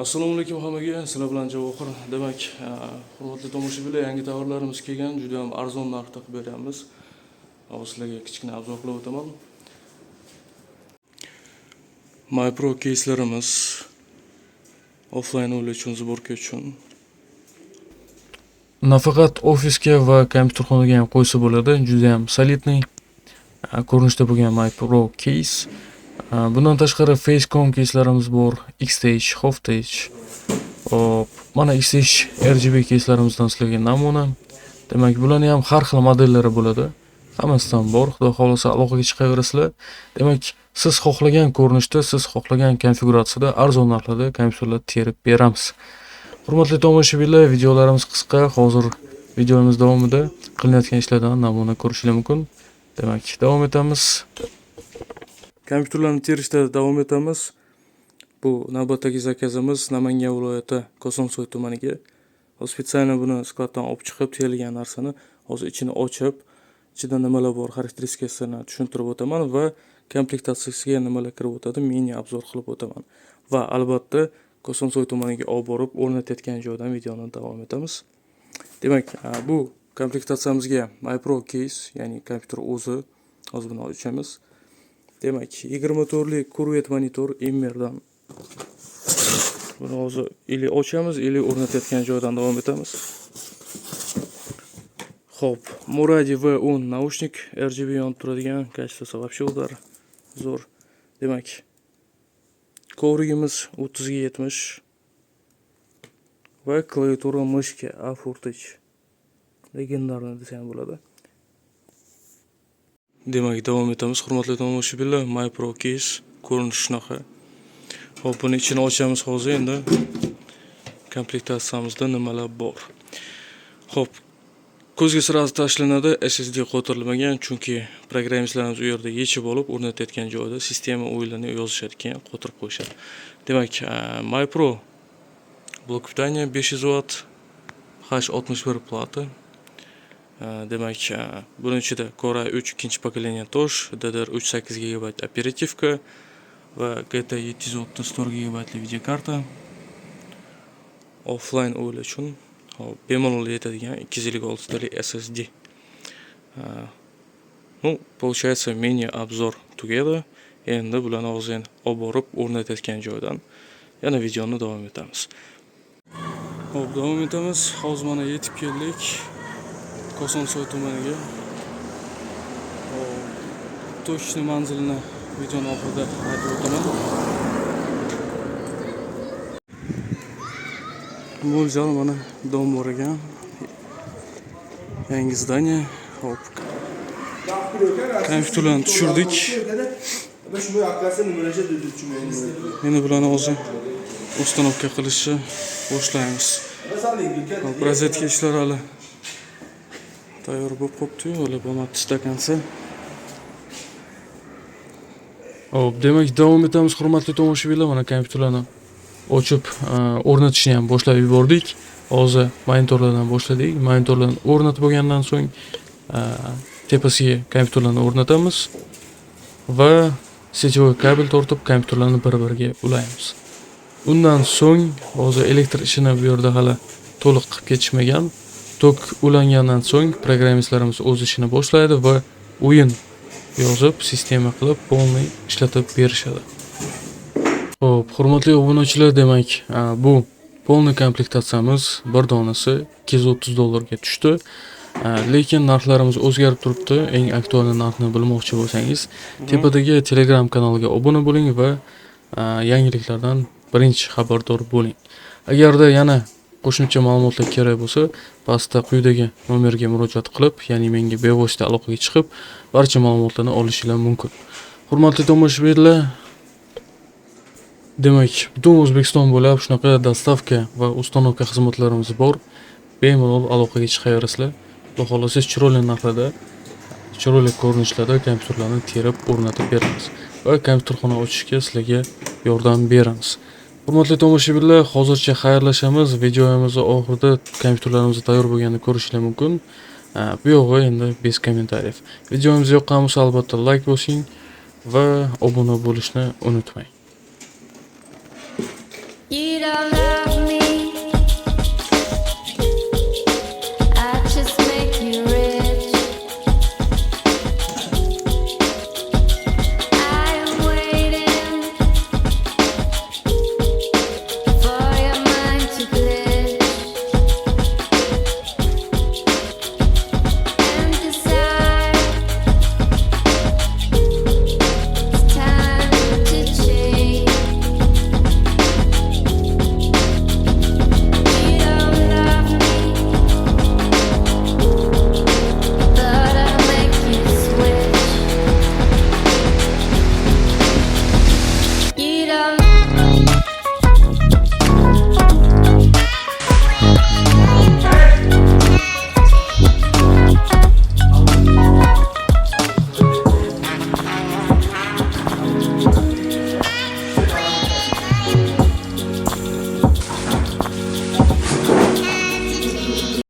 Assalomu alaykum hammaga. Sizlar bilan Javohir. Demak, hurmatli tomoshabinlar, yangi tovarlarimiz kelgan, juda ham arzon narxda qilib beramiz. Hozir sizlarga kichkina obzor qilib o'taman. MyPro keyslarimiz offline o'yinlar uchun, sborka uchun. Nafaqat ofisga va kompyuterxonaga ham qo'ysa bo'ladi. Juda ham solidniy ko'rinishda bo'lgan MyPro case. Bundan tashqari Facecom keyslarimiz bor, Xstage, Hofstage. Mana Xstage RGB keyslarimizdan sizlarga namuna. Demak, bularning ham har xil modellari bo'ladi. Hammasidan bor. Xudo xolasa aloqaga chiqaverasizlar. Demak, siz xohlagan ko'rinishda, siz xohlagan konfiguratsiyada arzon narxlarda kompyuterlar terib beramiz. Hurmatli tomoshabinlar, videolarimiz qisqa. Hozir videomiz davomida qilinayotgan ishlardan namuna ko'rishingiz mumkin. Demak, davom etamiz. Kompyuterlarni terishda davom etamiz. Bu navbatdagi zakazimiz Namangan viloyati Kosonsoy tumaniga. Spesialni buni skladdan olib chiqib terilgan narsani hozir ichini ochib, ichida nimalar bor xarakteristikasini tushuntirib o'taman va komplektatsiyasiga nimalar kirib o'tadi mini obzor qilib o'taman. Va albatta Kosonsoy tumaniga olib borib o'rnatayotgan joydan videoni davom etamiz. Demak, bu komplektatsiyamizga MyPro case, ya'ni kompyuter o'zi, hozir buni ochamiz. Demak, 24 lik kurvet monitor Immerdan. Buni hozir ili ochamiz, ili o'rnatayotgan joydan davom etamiz. Xo'p, Muradi V10 naushnik RGB yonib turadigan, kачествоsi вообще udar zo'r. Demak, kovrigimiz 30 ga 70 va klaviatura mishka A4Touch. Legendarniy desam bo'ladi. Demak, davom etamiz. Hurmatli tomoshabinlar, MyPro case ko'rinishi shunaqa. Xo'p, buni ichini ochamiz hozir endi. Komplektatsiyamizda nimalar bor? Xo'p, ko'zga sirasi tashlanadi, SSD qo'tirilmagan, chunki programmistlarimiz u yerda yechib olib o'rnatayotgan joyda sistema o'yinlarini yozishar ekan, qo'tirib qo'yishadi. Demak, MyPro blok питания 500 Watt H61 plata. Demak, buning ichida Core i3 ikkinchi pokoleniya tosh, DDR3 8 GB operativka va GT 734 GB videokarta. Offline o'yinlar uchun bemalol yetadigan 256 talik SSD. Получается, mini obzor tugadi. Endi bularni hozir olib borib o'rnatayotgan joydan yana videoni davom etamiz. Xo'p, davom etamiz. Hozir mana yetib keldik Kosonsoy tumaniga. Точный manzilni videoni oxirida aytib o'taman. Mo'ljal mana dom bor ekan. Yangi zdaniya. Hop. Kompyuterlarni tushirdik. Endi bularni hozir uстановка qilishni boshlaymiz. Rozetka ishlari hali tayyor bo'lib qopti, hali bo'lmadi stakansi. Hop, demak, davom etamiz hurmatli tomoshabinlar. Mana kompyuterlarni ochib o'rnatishni ham boshlab yubordik. Hozir monitorlardan boshladik. Monitorlarni o'rnatib bo'lgandan so'ng tepasiga kompyuterlarni o'rnatamiz va sechvoy kabel tortib kompyuterlarni bir-biriga ulaymiz. Undan so'ng hozir elektr ishini bu yerda hali to'liq qilib ketishmagan. Tok ulangandan so'ng programmistlarimiz o'z ishini boshlaydi va o'yin yozib, sistema qilib, polniy ishlatib berishadi. Xo'p, hurmatli obunachilar, demak, bu polniy komplektatsiyamiz bir donasi $230 ga tushdi. Lekin narxlarimiz o'zgarib turibdi. Eng aktual narxni bilmoqchi bo'lsangiz, tepadagi Telegram kanaliga obuna bo'ling va yangiliklardan birinchi xabardor bo'ling. Agarda yana qo'shimcha ma'lumotlar kerak bo'lsa, pastda quyidagi nomerga murojaat qilib, ya'ni menga bevosita aloqaga chiqib, barcha ma'lumotlarni olishingiz mumkin. Hurmatli tomoshabinlar, demak, butun O'zbekiston bo'ylab shunaqa dostavka va ustanovka xizmatlarimiz bor. Bemalol aloqaga chiqaverasizlar. Xudo xolasa chiroyli narxlarda, chiroyli ko'rinishlarda kompyuterlarni terib o'rnatib beramiz va kompyuterxona ochishga sizlarga yordam beramiz. Hurmatli tomoshabinlar, hozircha xayrlashamiz. Videomizni oxirida kompyuterlarimiz tayyor bo'lganini ko'rishingiz mumkin. Bu yog'i endi bez kommentariy. Videomiz yoqqan bo'lsa, albatta like bosing va obuna bo'lishni unutmang. You don't love